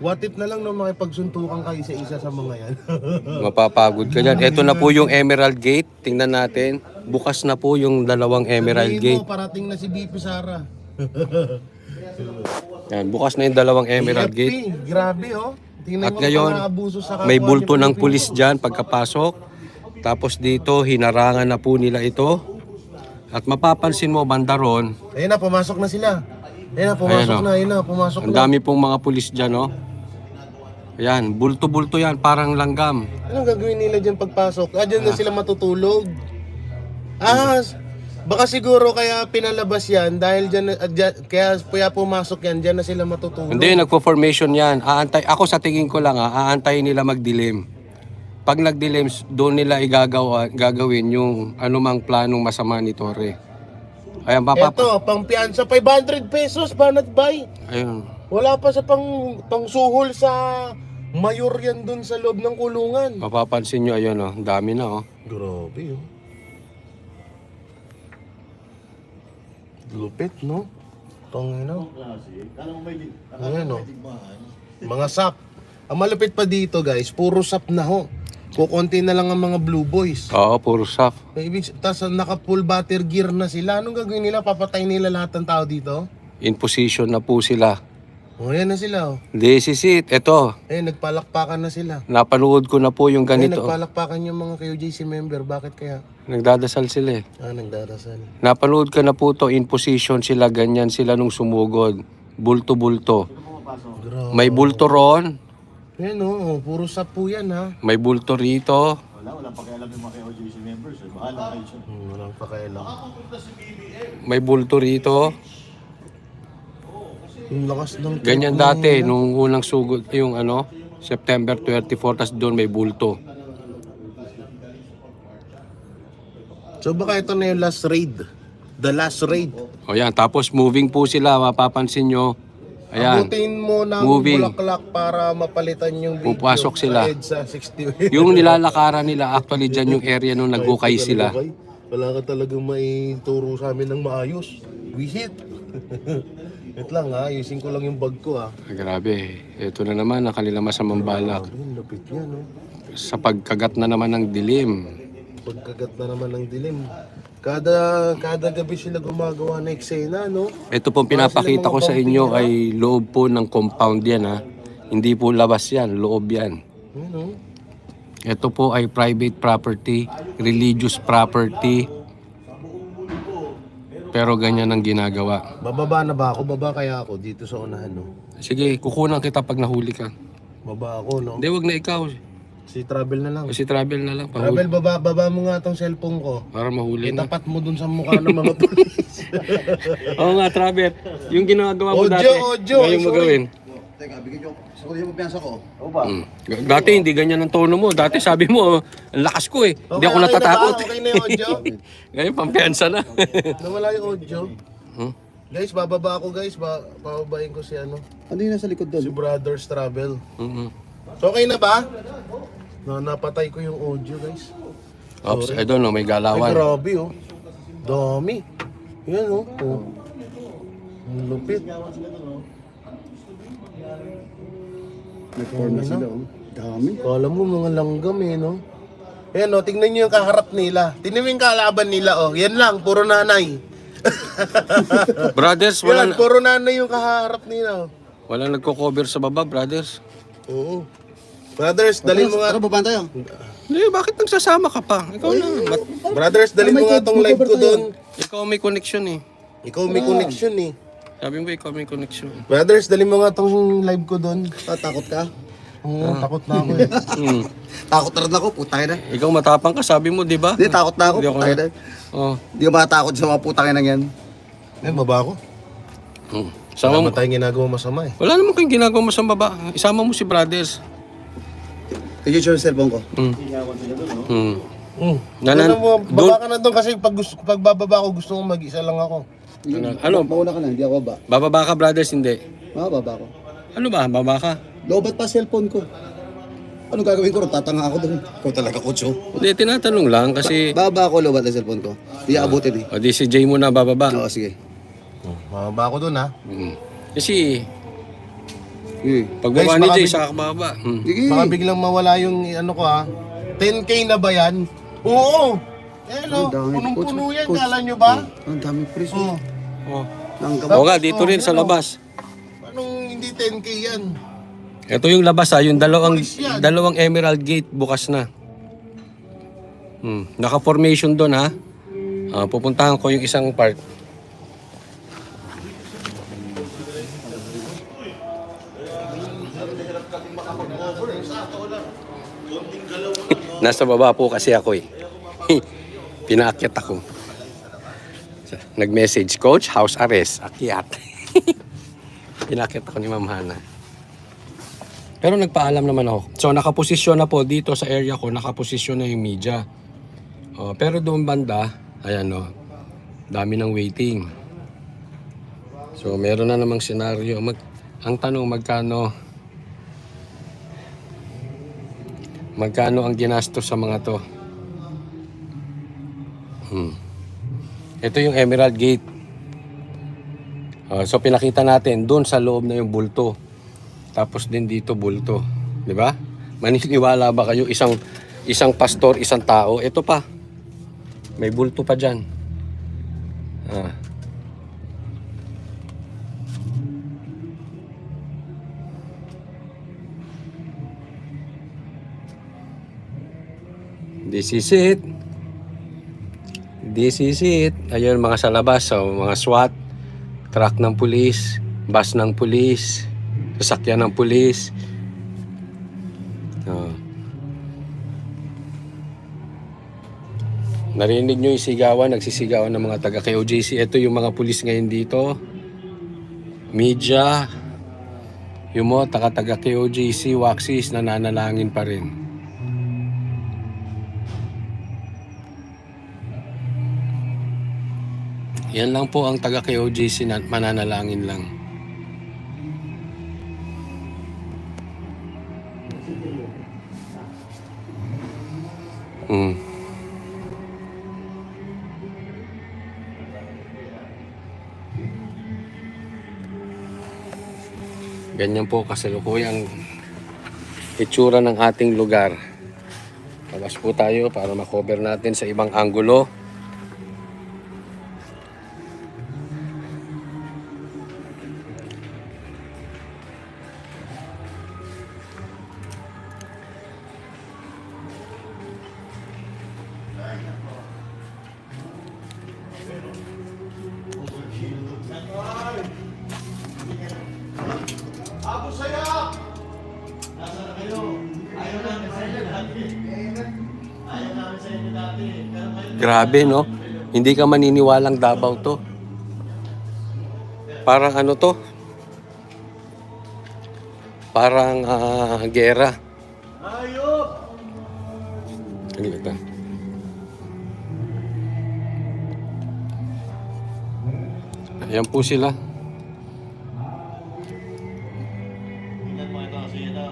What if na lang no makipagsuntukan ka isa-isa sa mga yan? Mapapagod ka dyan. Ito na po yung Emerald Gate. Tingnan natin. Bukas na po yung dalawang Emerald Sabihin mo, Gate. parating na si BP Sara. Yan, bukas na yung dalawang Emerald AFP, Gate. grabe oh. Tingnan At mo ngayon, ang abuso sa kapwa may ni bulto ng Pilipino. pulis dyan pagkapasok. Tapos dito, hinarangan na po nila ito. At mapapansin mo, banda ron, Ayun na, pumasok na sila. Ayun na, pumasok Ayan, oh. na, ayun na, pumasok ang na. dami pong mga pulis dyan, oh. Ayan, bulto-bulto yan, parang langgam. Anong gagawin nila dyan pagpasok? Dyan na sila matutulog. Baka siguro kaya pinalabas yan dahil kaya pumasok yan, dyan na sila matutulog. Hindi, nagpo-formation yan. Ako sa tingin ko lang, aantayin nila magdilim. Pag nagdilim, doon nila gagawin yung anumang planong masama ni Torre. Ayan, Eto, pang piyansa, 500 pesos, banat bay. Ayun. Wala pa sa pang suhol sa mayor yan dun sa loob ng kulungan. Mapapansin nyo, ayun, oh. Ang dami na, oh. Grabe, oh. Lupit, no? Tangina. Ayan, oh. Mga sap. Ang malupit pa dito, guys, puro sap na, ho. Kukunti na lang ang mga blue boys. Oo, puro soft. Tapos naka-full battle gear na sila. Anong gagawin nila? Papatay nila lahat ng tao dito? In position na po sila. O, yan na sila, oh. Desisit, eto. Nagpalakpakan na sila. Napanood ko na po yung ganito. Nagpalakpakan yung mga KOJC member. Bakit kaya? Nagdadasal sila, eh. Nagdarasal. Napanood ka na po to, in position sila, ganyan sila nung sumugod. Bulto-bulto. Grabe. May bulto ron, Yan, oh. Puro sap po yan, ha? may bulto rito. Walang pakialam yung mga KOJC members. Bahala kayo siya. Walang pakialam. May bulto rito. Yung lakas ng Ganyan dati, nung unang sugod, yung September 24, tas doon may bulto. So baka ito na yung last raid. The last raid. O yan, tapos moving po sila, mapapansin nyo. Ayan, Abutin mo ng Moving. bulaklak para mapalitan yung video. Pupasok sila. Sa 60. yung nilalakaran nila, actually dyan yung area nung nagukay sila. Wala ka talagang maituro sa amin ng maayos. Visit. Wait lang ha, ayusin ko lang yung bag ko ha. Grabe, ito na naman ang kanilang masamang balak. Ang lapit niya no. Sa pagkagat na naman ng dilim. Pagkagat na naman ng dilim. Kada gabi sila gumagawa ng eksena no. Ito pong pinapakita ko sa inyo ay loob po ng compound yan, ha. Hindi po labas yan, loob yan. Ano? Ito po ay private property, religious property. Pero ganyan ang ginagawa. Bababa na ba ako? Baba kaya ako dito sa unahan no. Sige, kukunan kita pag nahuli ka. Baba ako no. Hindi, wag na ikaw. Si travel na lang. Kasi travel na lang. Travel, baba mo nga tong cellphone ko. Para mahuli na. Itapat mo dun sa mukha ng mga pulis. Oo nga, travel. Yung ginagawa mo Audio, dati, audio, ngayon sorry. magawin. Teka, bigyan nyo. Sa yung mabiyansa ko. O ba? Dati hindi ganyan ang tono mo. Dati sabi mo, ang lakas ko eh. Hindi ako natatakot. Okay na yung audio? Ngayon, pampiyansa na. Nawala yung audio. Hmm? Guys, bababa ako guys. Pababayin ko si ano. Ano yung nasa likod Si doon? Brothers Travel. Mhm. So okay na ba? Napatay ko yung audio guys. Oops, I don't know, may Ay galawan. grabe oh. Dami. Yan oh. Ang lupit. Nag-form na sila. Oh. Dami. Kala mo mga langgam eh no. Ayan oh, tingnan nyo yung kaharap nila. Tingnan mo yung kalaban nila oh. Yan lang, puro nanay. Brothers, Yan, wala, puro nanay yung kaharap nila oh. wala nagko-cover sa baba, brothers. Oo. Brothers, dalhin mo nga. Tara, babaan tayo. Hindi, bakit nagsasama ka pa? Ikaw na. Brothers, dalhin mo nga tong live ko doon. Ikaw may connection eh. Ikaw may connection eh. Sabi mo, ikaw may connection. Brothers, dalhin mo nga tong live ko doon. Takot ka? Oo, takot na ako eh. Hmm. Takot na rin ako. Putang ina. Ikaw matapang ka, sabi mo, di ba? Hindi, takot na ako. Hindi ako Putang ina. Oh. Hindi ka matakot sa mga putang ina yan. Baba ako. Hmm. Sama mo. Wala tayong ginagawa masama eh. Wala naman kayong ginagawa mo sa baba. Isama mo si brothers. Tigil siya yung cellphone ko. Ano mo, baba ka na doon kasi pag bababa ko gusto mo mag-isa lang ako. Ano? Mauna ka na, hindi ako baba. Bababa ka, brothers, hindi. Baba ako. Ano ba? Baba ka? Lobat pa cellphone ko. Ano gagawin ko? Tatanga ako doon. Ikaw talaga, Kutso. Hindi, tinatanong lang kasi... Baba ako, lobat na cellphone ko. Hindi abutin eh. O di si Jay muna bababa. Oo, sige. Bababa ako doon ha. Kasi Sige. Pagbaba Guys, ni baka Jay, big- saka baba. Sige. Baka biglang mawala yung ano ko ha. 10K na ba yan? Oo! Eh no, Ang dami, punong-puno coach, yan, coach. kala nyo ba? Ang dami preso. Oo. Oh. Langgam. Oo nga, dito rin sa labas. Anong hindi 10K yan? Ito yung labas ha, yung Pulis yan. dalawang Emerald Gate bukas na. Naka-formation doon ha. Pupuntahan ko yung isang part. Nasa baba po kasi ako eh. Pinaakyat ako. Nag-message, Coach, house arrest. Akyat. Pinaakyat ako ni Ma'am Hana. Pero nagpaalam naman ako. So nakaposisyon na po dito sa area ko, nakaposisyon na yung media. Pero doon banda, ayan o, dami ng waiting. So meron na namang senaryo. Ang tanong, magkano ang ginastos sa mga to? Ito yung Emerald Gate. So pinakita natin doon sa loob na yung bulto. Tapos din dito bulto, 'di ba? Maniniwala ba kayo isang pastor, isang tao? Ito pa. May bulto pa diyan. This is it. This is it. Ayun mga sa labas, so, mga SWAT, truck ng pulis, bus ng pulis, sasakyan ng pulis. Narinig nyo yung sigawan, nagsisigawan ng mga taga KOJC. Ito yung mga pulis ngayon dito. Media, yung mga taga KOJC, Waxis, nananalangin pa rin. Yan lang po ang taga KOJC na mananalangin lang. Ganyan po kasalukuyang itsura ng ating lugar. Labas po tayo para makover natin sa ibang anggulo. Ako saya! Nasa na kayo? Ayaw namin sa inyo dati. Ayaw namin sa inyo dati. Pero ngayon, Grabe no? Hindi ka maniniwalang Davao to. Parang ano to? Parang gera. ayop! Halika. Ayan po sila. Tingnan mo ito kasi ito.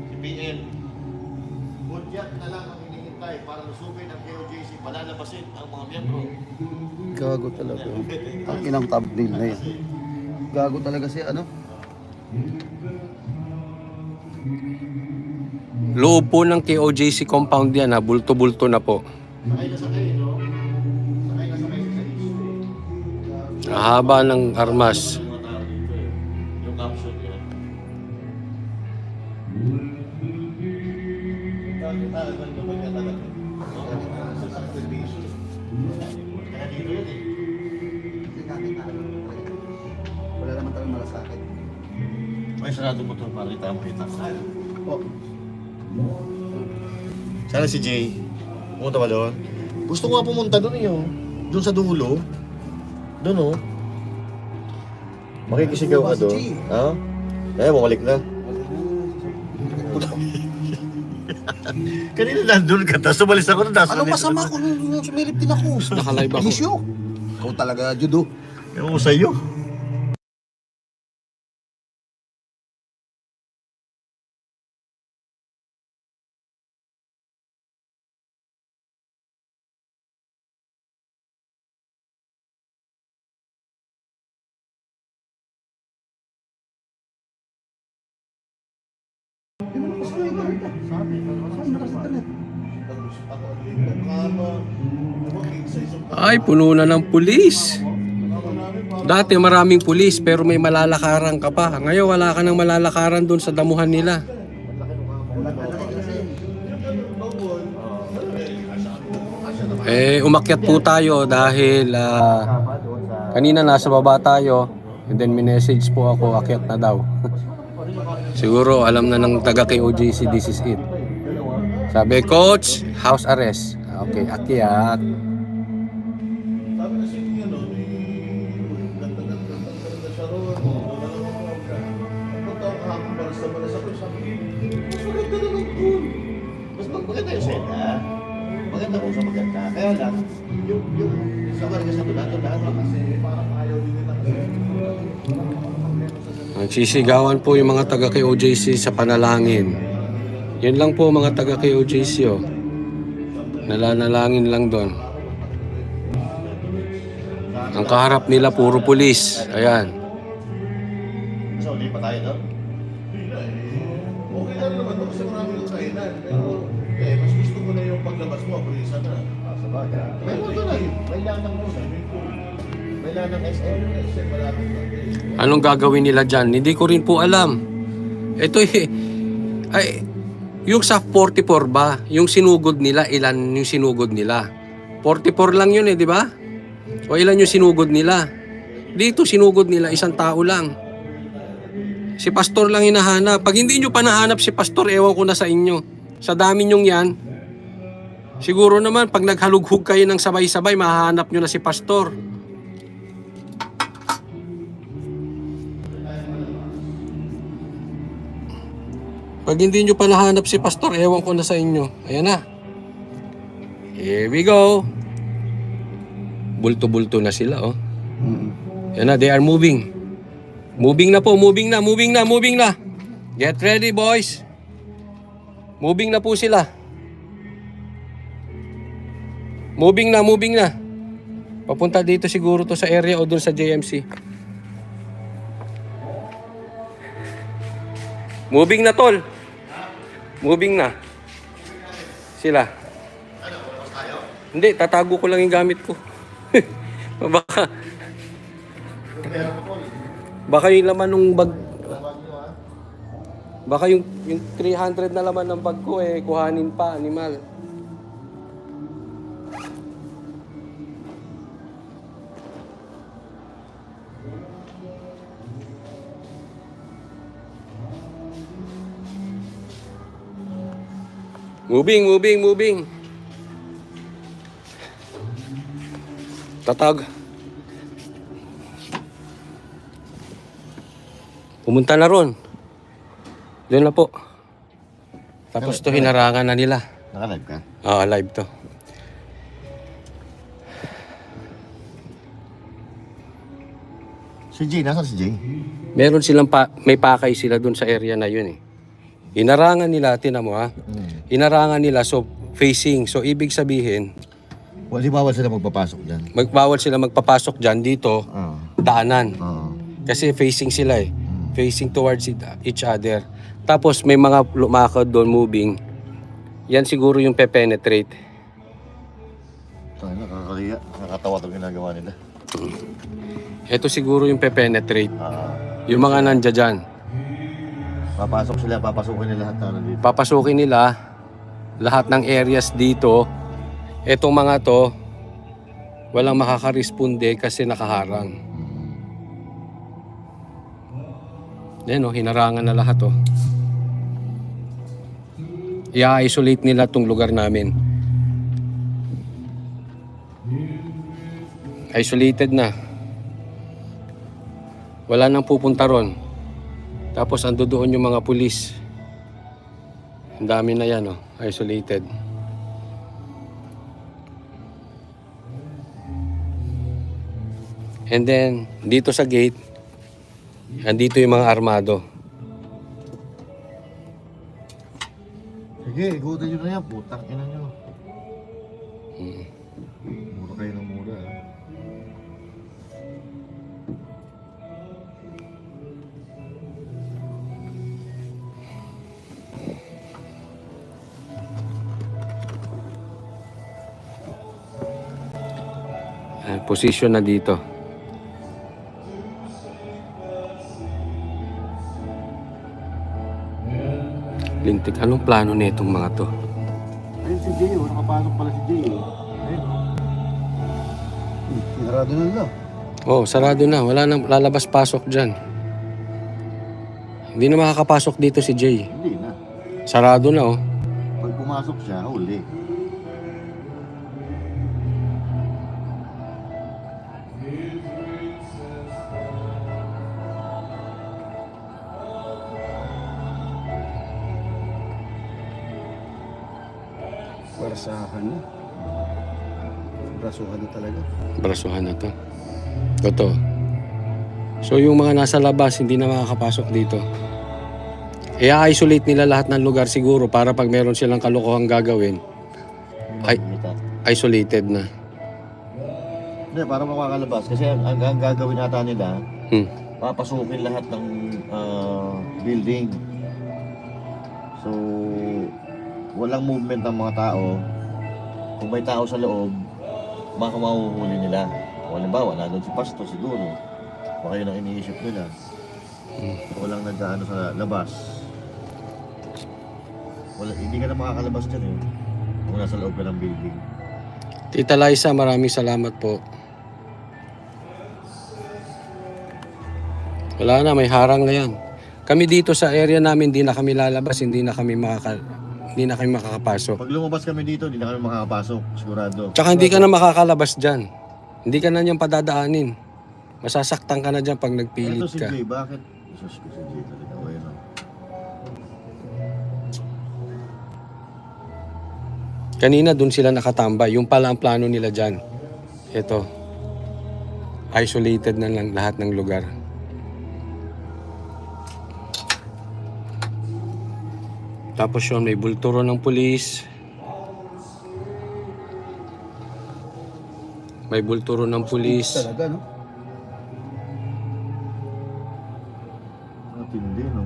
Si PL. Budyat na lang ang hinihintay para lusubin ang KOJC. Palalabasin ang mga miyembro. Gago talaga. Ang inang thumbnail na yan. Gago talaga si ano? Loob po ng KOJC compound yan ha. Bulto-bulto na po. Sakay na sakay, no? Sakay na sakay sa issue. Haba ng armas. Yung mga tao dito eh. Yung caption niya. Tagal naman niya talaga. Sa sakripisyo. Kaya dito yun eh. Wala naman talagang malasakit. May sarado mo ito para kita. Oh. Sana si Jay. Pumunta ba doon? Gusto ko nga pumunta doon eh. Oh. Doon sa dulo. Doon oh. Makikisigaw ka doon. Ha? Eh, bumalik na. Kanina nandun ka, tapos umalis ako doon. Ano masama ko nung sumilip din ako? Nakalive ako. Issue. Ikaw talaga, judo. Ewan ko sa'yo. Ay, puno na ng pulis. Dati maraming pulis pero may malalakaran ka pa. Ngayon wala ka nang malalakaran doon sa damuhan nila. Umakyat po tayo dahil kanina nasa baba tayo and then minessage po ako, akyat na daw. Siguro alam na ng taga KOJC, this is it. Sabi, coach, house arrest. Okay, akyat. Maganda yung seta. Maganda kung sa maganda. Kaya lang, yung sa karga sa lahat kasi parang ayaw din nila kasi. Nagsisigawan po yung mga taga KOJC sa panalangin. Yun lang po mga taga KOJC, oh. Nalanalangin lang doon. Ang kaharap nila puro pulis. Ayan. So, hindi pa tayo doon? Okay lang naman ito kasi maraming kainan. Pero mas gusto ko na yung paglabas mo, prisa na. Sa bagay. May moto na. May lanang moto. May lanang SM. SM malapit na. Anong gagawin nila dyan? Hindi ko rin po alam. Ito ay, yung sa 44 ba, yung sinugod nila, ilan yung sinugod nila? 44 lang yun di ba? O ilan yung sinugod nila? Dito sinugod nila, isang tao lang. Si pastor lang hinahanap. Pag hindi nyo pa nahanap si pastor, ewan ko na sa inyo. Sa dami nyong yan, siguro naman pag naghalughog kayo ng sabay-sabay, mahahanap nyo na si pastor. Pag hindi nyo pa nahanap si pastor, ewan ko na sa inyo. Ayan na. Here we go. Bulto-bulto na sila, oh. Ayan na, they are moving. Moving na po, moving na. Get ready, boys. Moving na po sila. Moving na. Papunta dito siguro to sa area o dun sa JMC. Moving na, tol. Moving na. Sila. Hindi, tatago ko lang yung gamit ko. Baka yung laman ng bag. Baka yung 300 na laman ng bag ko kuhanin pa, animal. Moving. Tatag. Pumunta na ron. Doon na po. Tapos to hinarangan na nila. Naka-live ka? Oo, live to. Si Jay, nasaan si Jay? Meron silang may pakay sila doon sa area na yun Hinarangan nila, tinan mo Hinarangan nila, so facing. So ibig sabihin, Di bawal sila magpapasok dyan. bawal sila magpapasok dyan dito, Oo. daanan. Oo. Kasi facing sila Facing towards each other. Tapos may mga lumakad doon moving. Yan siguro yung penetrate. Nakakaliya. Nakakatawa itong ginagawa nila. Ito siguro yung penetrate. Yung mga nandiyan dyan. Papasok sila, papasukin nila lahat na nandito. Papasukin nila lahat ng areas dito. Etong mga to, walang makakaresponde kasi nakaharang. Yan hinarangan na lahat I-isolate nila tong lugar namin. Isolated na. Wala nang pupunta ron. Tapos ando doon yung mga pulis. Ang dami na yan isolated. And then, dito sa gate, andito yung mga armado. Sige, igutin nyo na yan. Putang ina nyo. Mura kayo ng mura. Position na dito. Lintik. Anong plano nitong mga to? Ayun si Jay, nakapasok pala si Jay. Ayun. Sinarado na nila. Oh, sarado na. Wala nang lalabas-pasok dyan. Hindi na makakapasok dito si Jay. Hindi na. Sarado na, oh. Pag pumasok siya, huli. Warasahan na. Rasuhan na talaga. Brasuhan na to. Totoo. So yung mga nasa labas, hindi na makakapasok dito. I-isolate nila lahat ng lugar siguro para pag meron silang kalokohang gagawin, ay isolated na. Hindi, para makakalabas. Kasi ang gagawin nata nila, Hmm. papasukin lahat ng building. So, walang movement ng mga tao. Kung may tao sa loob, baka mahuhuli nila. O halimbawa, nandun si Pasto siguro. Baka yun ang iniisip nila. Walang nagdaano sa labas. Hindi ka na makakalabas dyan eh. Kung nasa loob ka ng building. Tita Liza, maraming salamat po. Wala na, may harang na yan. Kami dito sa area namin, hindi na kami lalabas, hindi na kami makakapasok. Pag lumabas kami dito, hindi na kami makakapasok. Sigurado. Tsaka hindi ka na makakalabas dyan. Hindi ka na niyang padadaanin. Masasaktan ka na dyan pag Ito nagpilit si ka. Jay, bakit? Isus ko si Jay talaga. O yun o. Kanina dun sila nakatambay. Yung pala ang plano nila dyan. Ito. Isolated na lang lahat ng lugar. Tapos yun, may bulturo ng pulis. May bulturo ng pulis. Talaga, no? Matindi, no?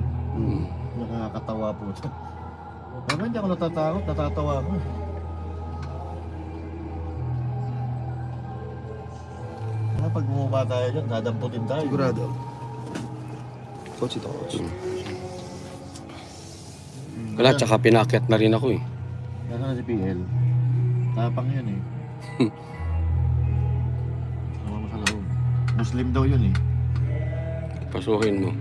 Nakakatawa po ito. Bakit hindi ako natatakot? Natatawa ako. Pag bumaba tayo dyan, dadamputin tayo. Sigurado. Coach ito, coach. Wala, tsaka pinakyat na rin ako eh. Nasaan na si PL? Tapang yun eh. Sama mo sa loob. Muslim daw yun eh. Pasukin mo.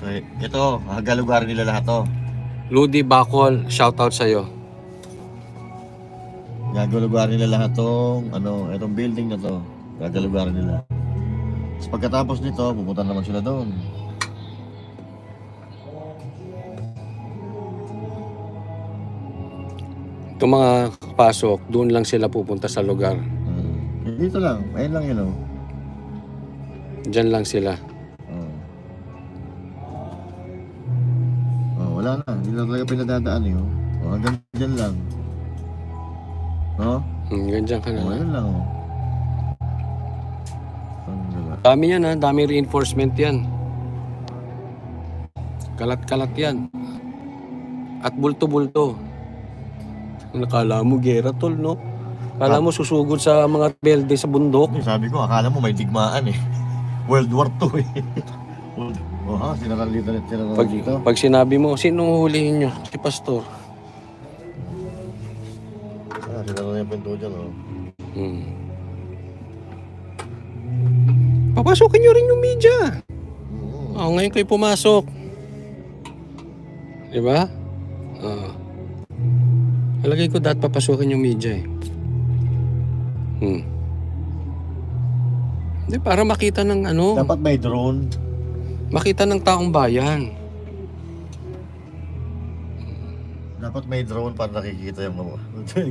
So ito, hagalugarin nila lahat to. Ludi Bacol, shoutout sa'yo. Gagalugarin nila lahat tong itong building na to. Gagalugarin nila. Tapos pagkatapos nito, pupunta naman sila doon. Itong mga pasok, doon lang sila pupunta sa lugar. Dito lang, ayun lang yun oh. Diyan lang sila. Wala na, hindi na talaga pinadadaan eh. Hanggang dyan lang. Ganyan ka na. Ayun lang oh. Dami yan ha, dami reinforcement yan. Kalat-kalat yan. At bulto-bulto. Nakala mo gera tol, no? Akala mo susugod sa mga belde sa bundok. Sabi ko, akala mo may digmaan eh. World War II eh. Sinarang dito. Pag sinabi mo, sino hulihin nyo? Si Pastor. Sinarang yung pinto dyan oh. Papasukin nyo rin yung media. Ngayon kayo pumasok. Diba? Alagay ko dapat papasukin yung media eh. Hindi, para makita ng Dapat may drone. makita ng taong bayan. Dapat may drone para nakikita yung mga.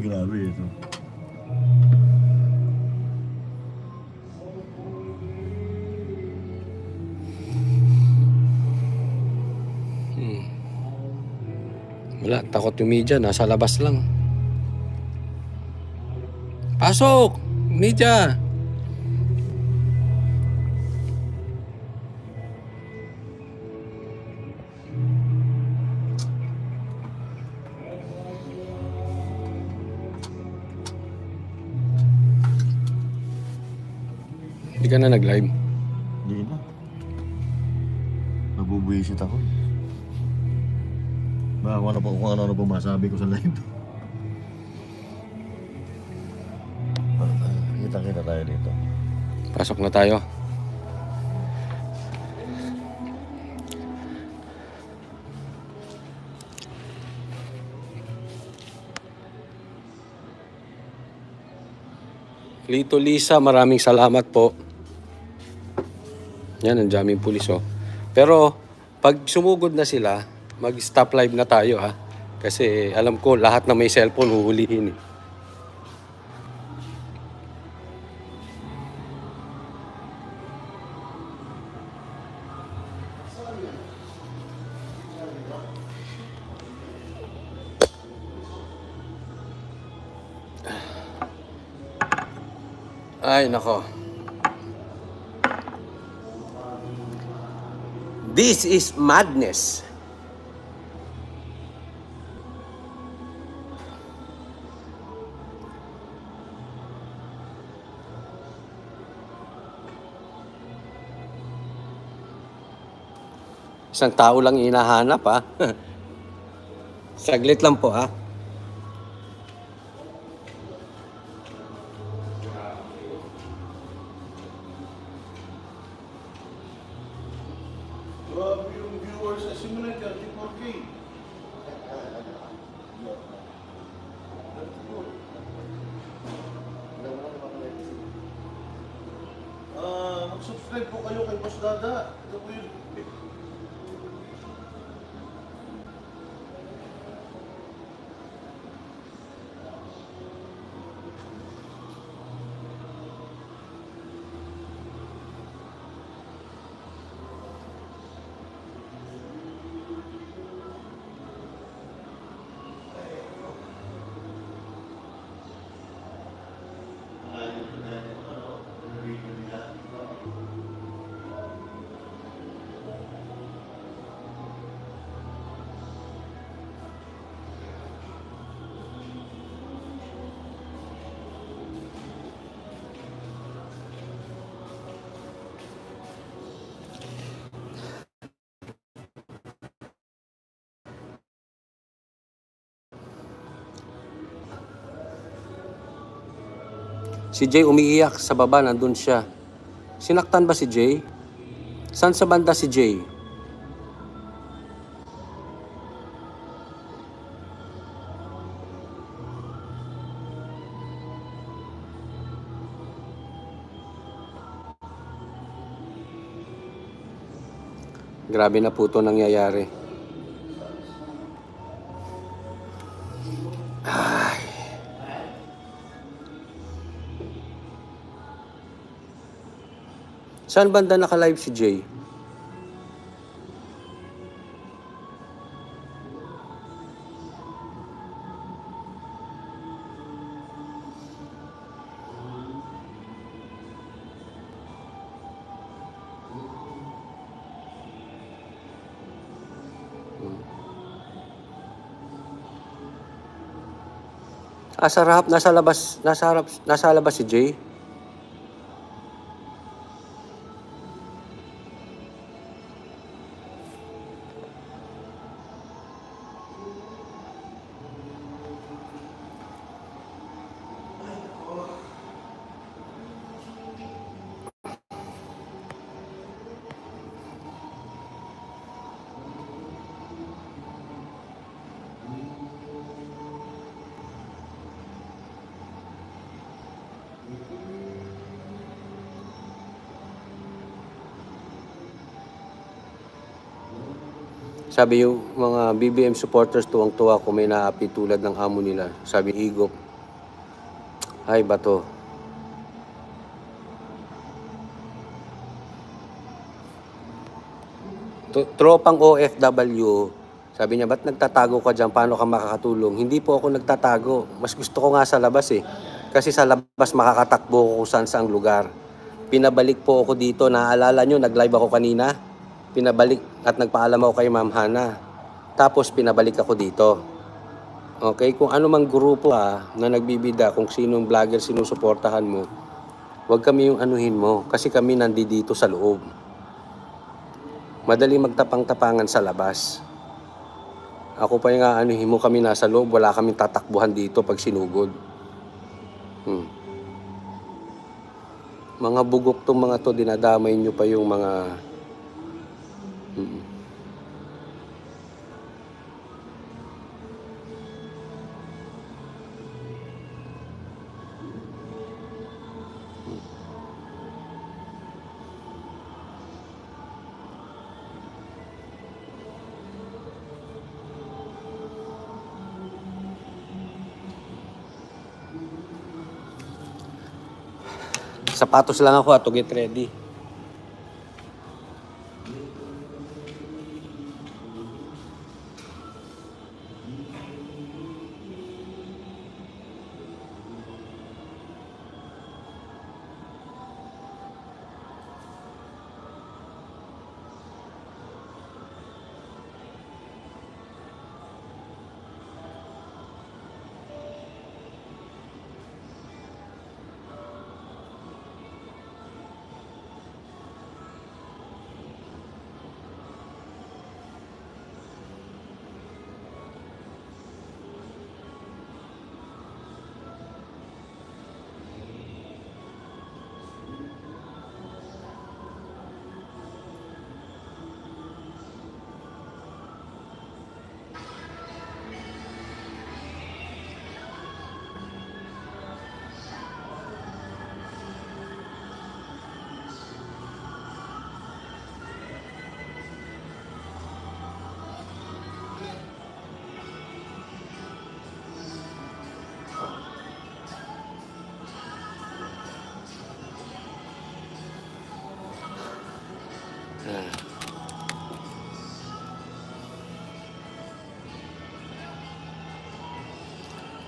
Grabe ito. Wala, takot yung media, nasa labas lang. Pasok! Media! ka na nag-live. Hindi na. Nabubuisit ako. Baka kung ano pa masabi ko sa live. Kita-kita tayo dito. Pasok na tayo. Lito Lisa, maraming salamat po. Yan, ang daming pulis oh. Pero, pag sumugod na sila, mag-stop live na tayo ha. Kasi alam ko, lahat na may cellphone, huhulihin eh. Ay, nako. This is madness. Isang tao lang hinahanap ha. Saglit lang po ha. Grabe yung viewers sa simula 34K. Mag-subscribe po kayo kay Boss Dada. Ito po yun. Si Jay umiiyak sa baba, nandun siya. Sinaktan ba si Jay? Saan sa banda si Jay? Grabe na po ito nangyayari. Saan banda naka-live si Jay? Sa harap, nasa labas si Jay. Sabi yung mga BBM supporters tuwang-tuwa kung may naapi tulad ng amo nila. Sabi Higop. Ay, bato. Tropang OFW. Sabi niya, ba't nagtatago ka dyan? Paano ka makakatulong? Hindi po ako nagtatago. Mas gusto ko nga sa labas eh. Kasi sa labas makakatakbo ko kung saan saang lugar. Pinabalik po ako dito. Naaalala nyo, nag-live ako kanina. Pinabalik at nagpaalam ako kay Ma'am Hana. Tapos pinabalik ako dito. Okay, kung ano mang grupo na nagbibida, kung sinong vlogger sinusuportahan mo, Huwag kami yung anuhin mo kasi kami nandito sa loob. Madali magtapang-tapangan sa labas. Ako pa yung anuhin mo, kami nasa loob, wala kaming tatakbuhan dito pag sinugod. Mga bugok tong mga to, dinadamay nyo pa yung mga... Sapatos lang ako to get ready.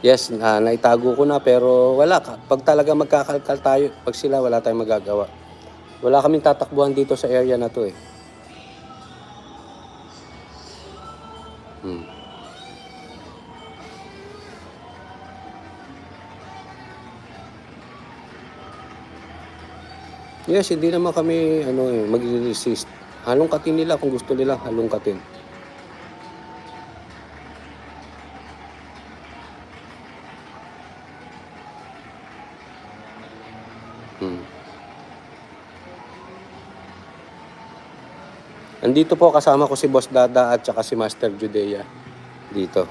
Yes, naitago ko na pero wala ka. Pag talaga magkakalkal tayo, pag sila wala tayong magagawa. Wala kaming tatakbuhan dito sa area na to eh. Yes, hindi naman kami magre-resist. Halongkatin nila kung gusto nila, halongkatin. Andito po kasama ko si Boss Dada at saka si Master Judea dito.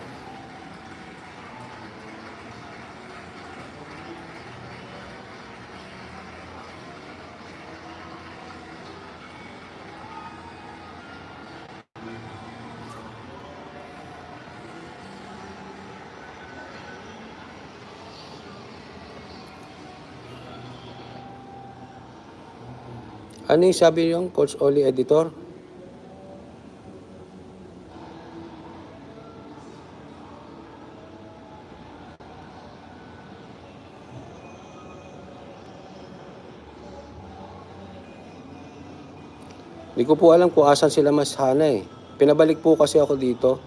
Ano yung sabi yung Coach Oli Editor? Hindi ko po alam kung asan sila mas hana eh. Pinabalik po kasi ako dito.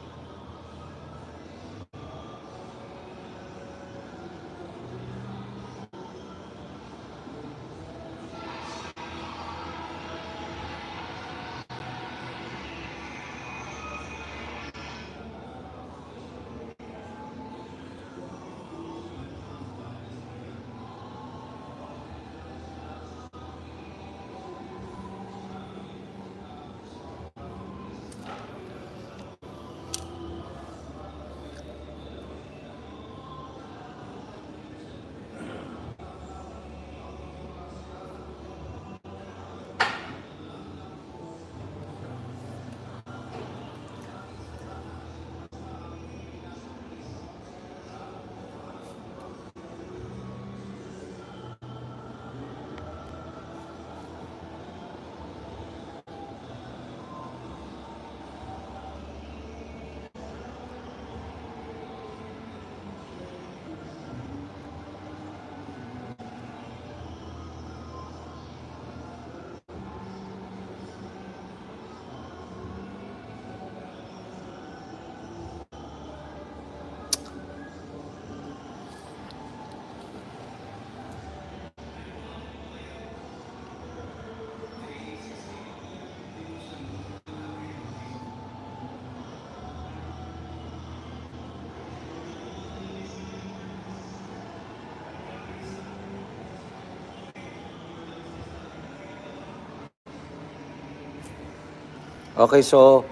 Okay, so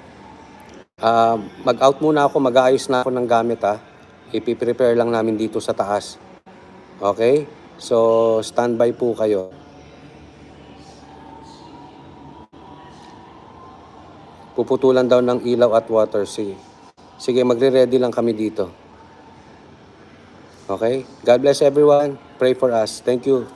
mag-out muna ako, mag-aayos na ako ng gamit ha. Ipiprepare lang namin dito sa taas. Okay? So, standby po kayo. Puputulan daw ng ilaw at water. Sige, magre-ready lang kami dito. Okay? God bless everyone. Pray for us. Thank you.